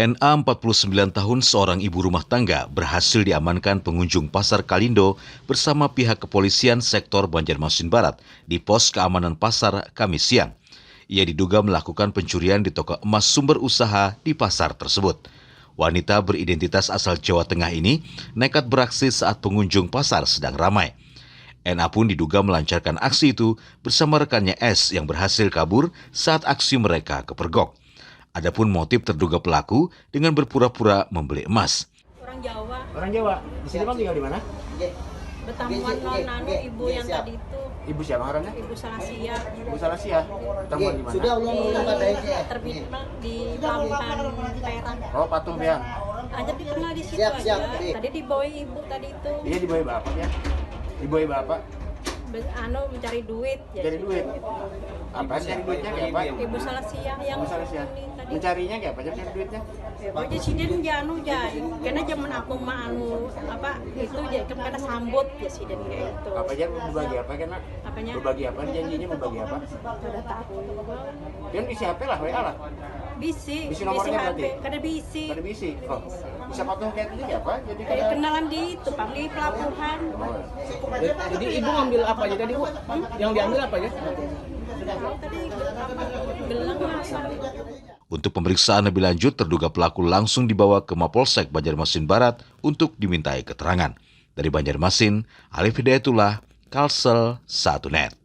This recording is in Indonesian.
NA 49 tahun seorang ibu rumah tangga berhasil diamankan pengunjung pasar Kalindo bersama pihak kepolisian sektor Banjarmasin Barat di pos keamanan pasar Kamis siang. Ia diduga melakukan pencurian di toko emas sumber usaha di pasar tersebut. Wanita beridentitas asal Jawa Tengah ini nekat beraksi saat pengunjung pasar sedang ramai. NA pun diduga melancarkan aksi itu bersama rekannya S yang berhasil kabur saat aksi mereka kepergok. Adapun motif terduga pelaku dengan berpura-pura membeli emas. Orang Jawa. Orang Jawa. Di sini Bang tinggal di mana? Bertamuan non ibu yang tadi itu. Ibu siapa orangnya? Ibu Salasia. Ibu Salasia. Bertamuan di mana? Di terminal di Pelabuhan Perak. Oh, Patung Bean. Aja dikenal di situ aja. Tadi dibawa ibu tadi itu. Iya, dibawa bapak ya. Dibawa bapak. Mencari duit. Cari duit. Apa cari duitnya kayak apa? Ibu Salasia yang Ibu Salasia. ini tadi. Mencarinya kayak apa? Cari duitnya? Pokoknya siden karena zaman aku mah itu jadi karena sambut ya siden kayak itu. Apa aja berbagi apa kan? Apanya? Berbagi apa? Janjinya berbagi apa? Udah tahu. Kan isi HP lah, WA lah. Bisi nomornya HP, berarti? kada bisi. Ada bisi. Oh, bisa patung kayak ini kayak apa? Jadi Kayak kayak kenalan di itu, Pak, di pelabuhan. Jadi ibu ngambil apa aja tadi, Bu? Yang diambil apa aja? Tahu tadi gelang masa. Untuk pemeriksaan lebih lanjut, terduga pelaku langsung dibawa ke Mapolsek Banjarmasin Barat untuk dimintai keterangan. Dari Banjarmasin, Arif Hidayatullah, Kalsel 1net.